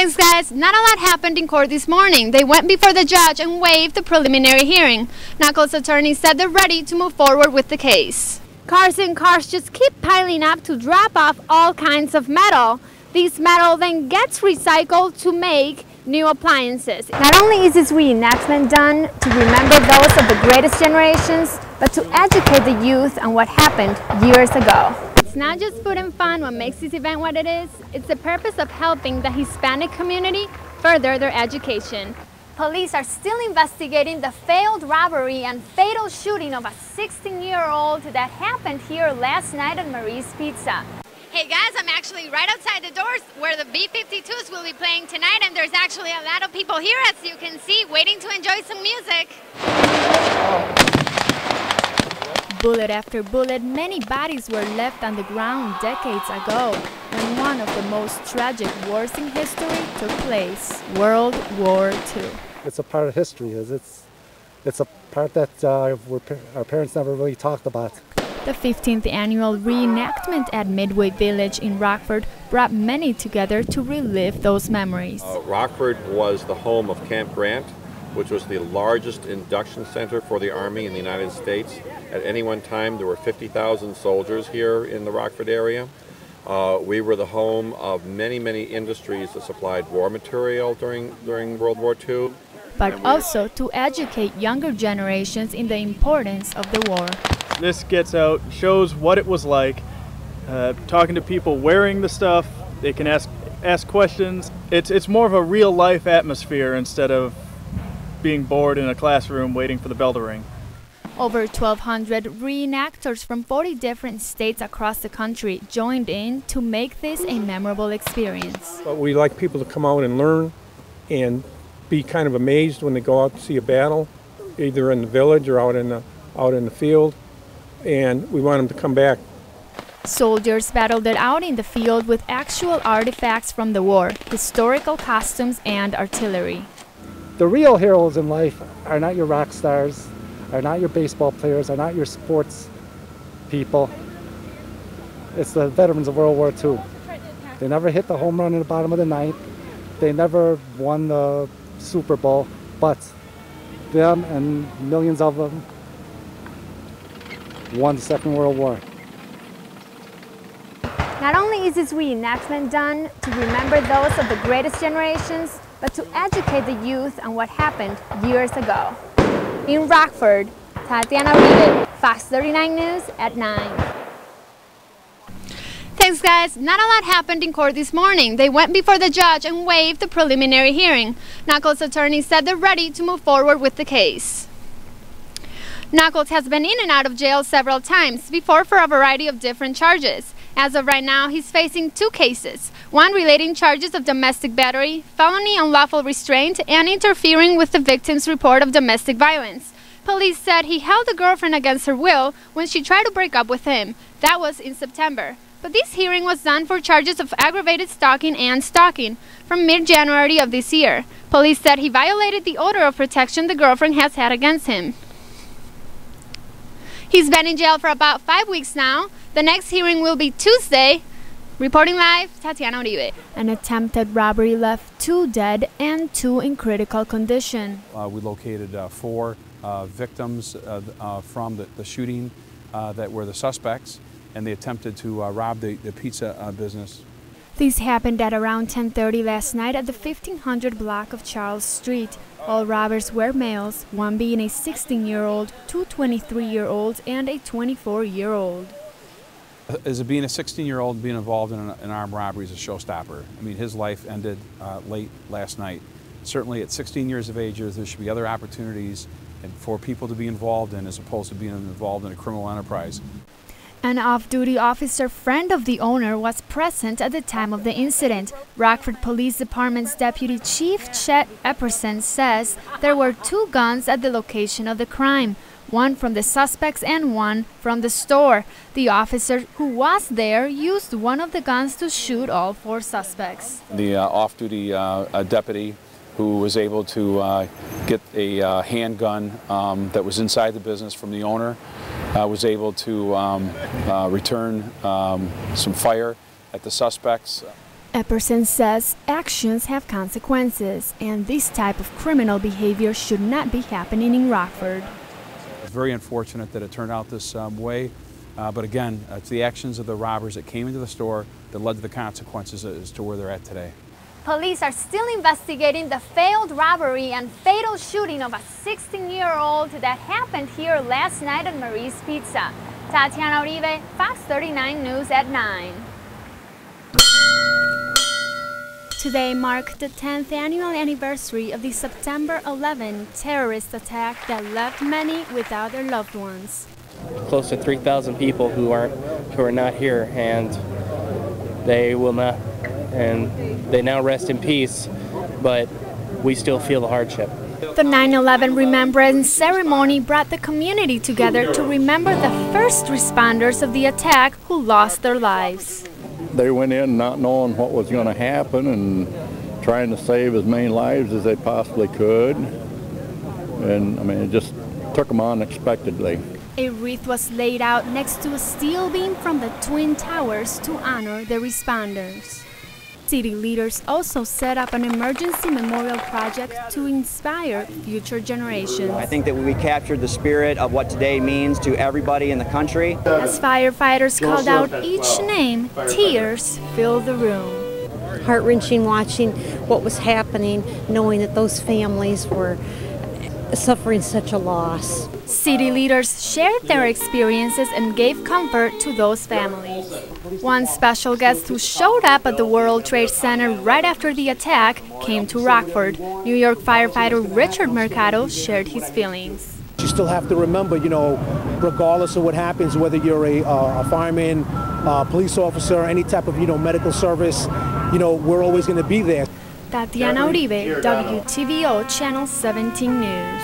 Thanks, guys. Not a lot happened in court this morning. They went before the judge and waived the preliminary hearing. Knuckles' attorney said they're ready to move forward with the case. Cars and cars just keep piling up to drop off all kinds of metal. This metal then gets recycled to make new appliances. Not only is this reenactment done to remember those of the greatest generations, but to educate the youth on what happened years ago. It's not just food and fun what makes this event what it is. It's the purpose of helping the Hispanic community further their education. Police are still investigating the failed robbery and fatal shooting of a 16-year-old that happened here last night at Marie's Pizza. Hey guys, I'm actually right outside the doors where the B-52s will be playing tonight, and there's actually a lot of people here, as you can see, waiting to enjoy some music. Bullet after bullet, many bodies were left on the ground decades ago when one of the most tragic wars in history took place, World War II. It's a part of history. It's a part that our parents never really talked about. The 15th annual reenactment at Midway Village in Rockford brought many together to relive those memories. Rockford was the home of Camp Grant, which was the largest induction center for the Army in the United States. At any one time, there were 50,000 soldiers here in the Rockford area. We were the home of many, many industries that supplied war material during World War II. But also to educate younger generations in the importance of the war. This gets out, shows what it was like, talking to people wearing the stuff. They can ask questions. It's more of a real life atmosphere instead of being bored in a classroom waiting for the bell to ring. Over 1,200 reenactors from 40 different states across the country joined in to make this a memorable experience. But we like people to come out and learn and be kind of amazed when they go out to see a battle, either in the village or out in the field, and we want them to come back. Soldiers battled it out in the field with actual artifacts from the war, historical costumes and artillery. The real heroes in life are not your rock stars, are not your baseball players, are not your sports people. It's the veterans of World War II. They never hit the home run in the bottom of the ninth. They never won the Super Bowl, but them and millions of them won the Second World War. Not only is this reenactment done to remember those of the greatest generations, but to educate the youth on what happened years ago. In Rockford, Tatiana Uribe, Fox 39 News at 9. Thanks, guys. Not a lot happened in court this morning. They went before the judge and waived the preliminary hearing. Knuckles' attorney said they're ready to move forward with the case. Knuckles has been in and out of jail several times before for a variety of different charges. As of right now, he's facing 2 cases, one relating charges of domestic battery, felony unlawful restraint, and interfering with the victim's report of domestic violence. Police said he held the girlfriend against her will when she tried to break up with him. That was in September. But this hearing was done for charges of aggravated stalking and stalking from mid-January of this year. Police said he violated the order of protection the girlfriend has had against him. He's been in jail for about 5 weeks now. The next hearing will be Tuesday. Reporting live, Tatiana Uribe. An attempted robbery left 2 dead and 2 in critical condition. We located 4 victims from the shooting that were the suspects, and they attempted to rob the pizza business. This happened at around 10:30 last night at the 1500 block of Charles Street. All robbers were males, one being a 16-year-old, 2 23-year-olds, and a 24-year-old. As being a 16-year-old being involved in an armed robbery is a showstopper. I mean, his life ended late last night. Certainly at 16 years of age, there should be other opportunities and for people to be involved in as opposed to being involved in a criminal enterprise. An off-duty officer friend of the owner was present at the time of the incident. Rockford Police Department's Deputy Chief Chet Epperson says there were 2 guns at the location of the crime, one from the suspects and one from the store. The officer who was there used one of the guns to shoot all 4 suspects. The off-duty deputy who was able to get a handgun that was inside the business from the owner was able to return some fire at the suspects. Epperson says actions have consequences, and this type of criminal behavior should not be happening in Rockford. It's very unfortunate that it turned out this way, but again, it's the actions of the robbers that came into the store that led to the consequences as to where they're at today. Police are still investigating the failed robbery and fatal shooting of a 16-year-old that happened here last night at Marie's Pizza. Tatiana Uribe, Fox 39 News at 9. Today marked the 10th annual anniversary of the September 11 terrorist attack that left many without their loved ones. Close to 3,000 people who are not here, and they will not, and they now rest in peace, but we still feel the hardship. The 9/11 Remembrance Ceremony brought the community together to remember the first responders of the attack who lost their lives. They went in not knowing what was going to happen and trying to save as many lives as they possibly could. And I mean, it just took them unexpectedly. A wreath was laid out next to a steel beam from the Twin Towers to honor the responders. City leaders also set up an emergency memorial project to inspire future generations. I think that we captured the spirit of what today means to everybody in the country. As firefighters called out each name, tears filled the room. Heart-wrenching watching what was happening, knowing that those families were suffering such a loss. City leaders shared their experiences and gave comfort to those families. One special guest who showed up at the World Trade Center right after the attack came to Rockford. New York firefighter Richard Mercado shared his feelings. You still have to remember, regardless of what happens, whether you're a fireman, police officer, any type of, medical service, we're always going to be there. Tatiana Uribe, WTVO Channel 17 News.